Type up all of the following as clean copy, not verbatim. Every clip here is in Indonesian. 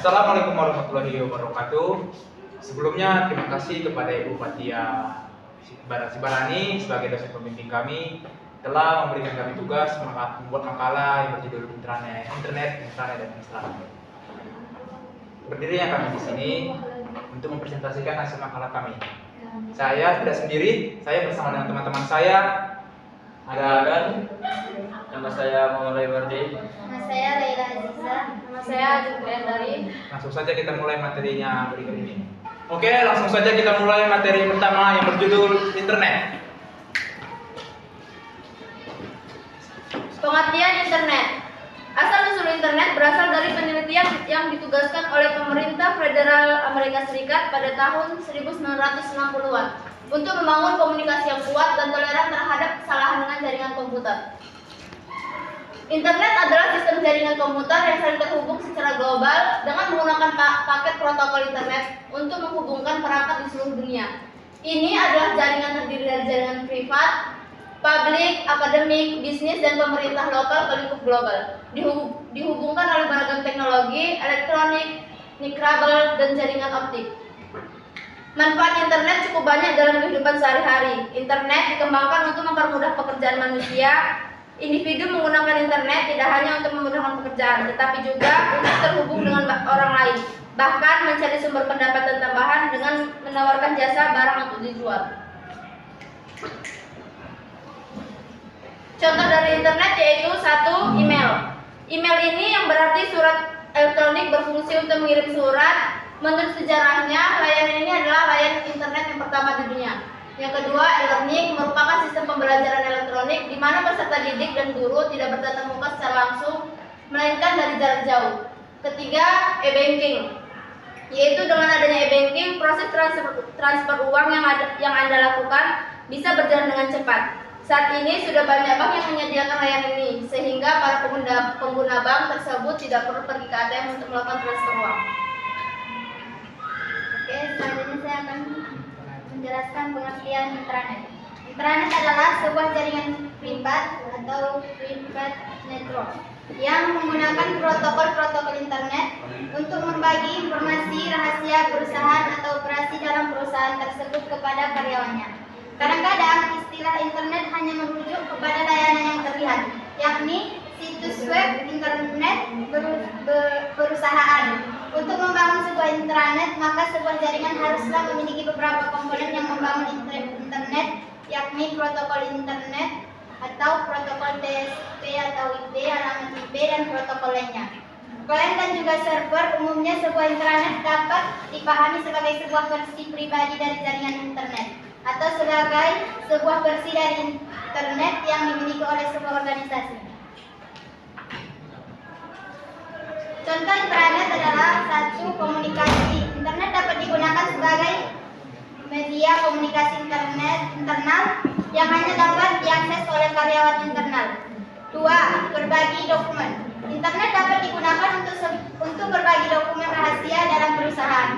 Assalamualaikum warahmatullahi wabarakatuh. Sebelumnya terima kasih kepada Ibu Fatia Sibarani sebagai dosen pembimbing kami telah memberikan kami tugas membuat makalah yang berjudul internet, dan Islam. Berdirinya kami di sini untuk mempresentasikan hasil makalah kami. Saya tidak sendiri, saya bersama dengan teman-teman saya. Ada Nama saya Muhammad Wardi. Nama saya Laila Aziza. Nama saya Jumrian dari. Langsung saja kita mulai materinya berikut ini. Oke, langsung saja kita mulai materi pertama yang berjudul internet. Pengertian internet. Asal-usul internet berasal dari penelitian yang ditugaskan oleh pemerintah federal Amerika Serikat pada tahun 1960-an untuk membangun komunikasi yang kuat dan toleran terhadap kesalahan dengan jaringan komputer. Internet adalah sistem jaringan komputer yang saling terhubung secara global dengan menggunakan paket protokol internet untuk menghubungkan perangkat di seluruh dunia. Ini adalah jaringan terdiri dari jaringan privat, publik, akademik, bisnis, dan pemerintah lokal ke lingkup global. Dihubungkan oleh beragam teknologi, elektronik, kabel, dan jaringan optik. Manfaat internet cukup banyak dalam kehidupan sehari-hari. Internet dikembangkan untuk mempermudah pekerjaan manusia. Individu menggunakan internet tidak hanya untuk memudahkan pekerjaan, tetapi juga untuk terhubung dengan orang lain. Bahkan mencari sumber pendapatan tambahan dengan menawarkan jasa barang untuk dijual. Contoh dari internet yaitu 1. Email. Email ini yang berarti surat elektronik berfungsi untuk mengirim surat. Menurut sejarahnya, layanan ini adalah layanan internet yang pertama di dunia. Yang kedua, e-learning merupakan sistem pembelajaran elektronik di mana peserta didik dan guru tidak bertatap muka secara langsung, melainkan dari jarak jauh. Ketiga, e-banking, yaitu dengan adanya e-banking, proses transfer uang yang Anda lakukan bisa berjalan dengan cepat. Saat ini sudah banyak bank yang menyediakan layanan ini, sehingga para pengguna bank tersebut tidak perlu pergi ke ATM untuk melakukan transfer uang. Oke, selanjutnya saya akan menjelaskan pengertian intranet. Intranet adalah sebuah jaringan privat atau private network yang menggunakan protokol internet untuk membagi informasi rahasia perusahaan atau operasi dalam perusahaan tersebut kepada karyawannya. Kadang-kadang istilah internet hanya merujuk kepada layanan yang terlihat, yakni situs web internet perusahaan. Untuk membangun sebuah intranet, maka sebuah jaringan haruslah memiliki beberapa komponen yang membangun internet, yakni protokol internet atau protokol TCP atau IP, alamat IP, dan protokol lainnya. Klien dan juga server. Umumnya sebuah intranet dapat dipahami sebagai sebuah versi pribadi dari jaringan internet atau sebagai sebuah versi dari internet yang dimiliki oleh sebuah organisasi. Contoh intranet adalah 1. Komunikasi. Internet dapat digunakan sebagai media komunikasi internal yang hanya dapat diakses oleh karyawan internal. 2. Berbagi dokumen. Internet dapat digunakan untuk berbagi dokumen rahasia dalam perusahaan.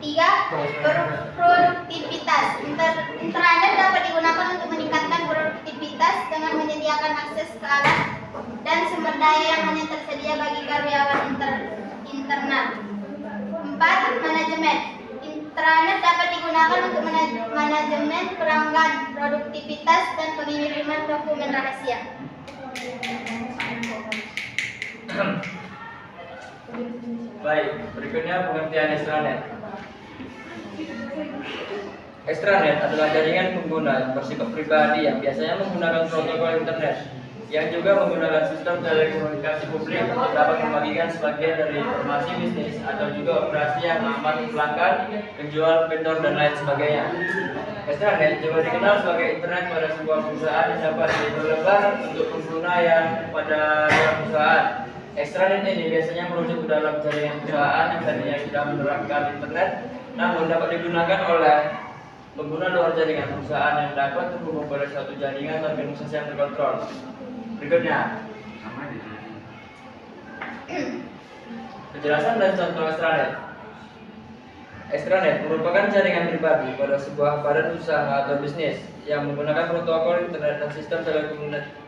3. Produktivitas. Internet dapat digunakan untuk meningkatkan produktivitas dengan menyediakan akses ke alat dan sumber daya yang hanya tersedia bagi karyawan internal. 4. Manajemen. Intranet dapat digunakan untuk manajemen pelanggan, produktivitas, dan pengiriman dokumen rahasia. Baik, berikutnya pengertian extranet. Extranet adalah jaringan pengguna yang bersifat pribadi yang biasanya menggunakan protokol internet yang juga menggunakan sistem telekomunikasi publik untuk dapat membagikan sebagian dari informasi bisnis atau juga operasi yang mengamati pelanggan, penjual, vendor, dan lain sebagainya. Extranet juga dikenal sebagai internet pada sebuah perusahaan yang dapat dilebar untuk pengguna yang pada dalam perusahaan. Extranet ini biasanya merujuk ke dalam jaringan perusahaan yang tadinya sudah menerapkan internet, namun dapat digunakan oleh pengguna luar jaringan perusahaan yang dapat terhubung pada suatu jaringan organisasi yang terkontrol. Berikutnya, penjelasan dan contoh extranet. Extranet merupakan jaringan pribadi pada sebuah badan usaha atau bisnis yang menggunakan protokol internet dan sistem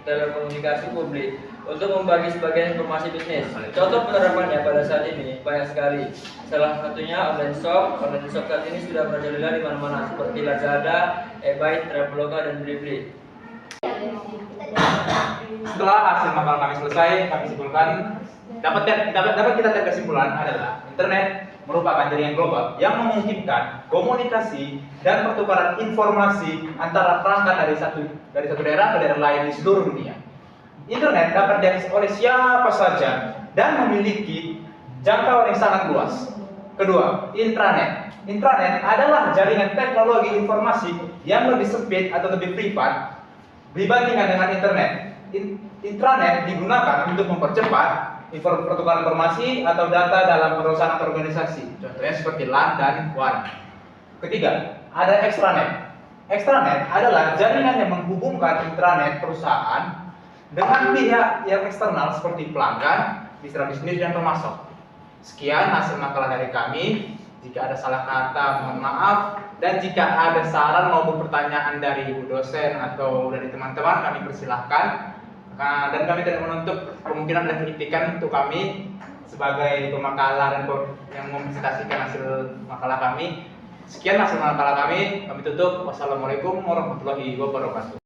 telekomunikasi publik untuk membagi sebagian informasi bisnis. Contoh penerapannya pada saat ini banyak sekali. Salah satunya online shop. Online shop saat ini sudah merajalela di mana-mana seperti Lazada, eBay, Traveloka, dan Blibli. Setelah hasil makalah kami selesai, kami simpulkan dapat kita tarik kesimpulan adalah internet merupakan jaringan global yang memungkinkan komunikasi dan pertukaran informasi antara perangkat dari satu daerah ke daerah lain di seluruh dunia. Internet dapat diakses oleh siapa saja dan memiliki jangkauan yang sangat luas. Kedua, intranet. Intranet adalah jaringan teknologi informasi yang lebih sempit atau lebih privat dibandingkan dengan internet. Intranet digunakan untuk mempercepat pertukaran informasi atau data dalam perusahaan atau organisasi. Contohnya seperti LAN dan WAN. Ketiga, ada extranet. Extranet adalah jaringan yang menghubungkan intranet perusahaan dengan pihak yang eksternal seperti pelanggan, mitra bisnis, dan pemasok. Sekian hasil makalah dari kami. Jika ada salah kata, mohon maaf. Dan jika ada saran maupun pertanyaan dari ibu dosen atau dari teman-teman, kami persilahkan. Dan kami tidak menutup kemungkinan ada kritikan untuk kami sebagai pemakalah dan yang mempresentasikan hasil makalah kami. Sekian hasil makalah kami tutup. Wassalamualaikum warahmatullahi wabarakatuh.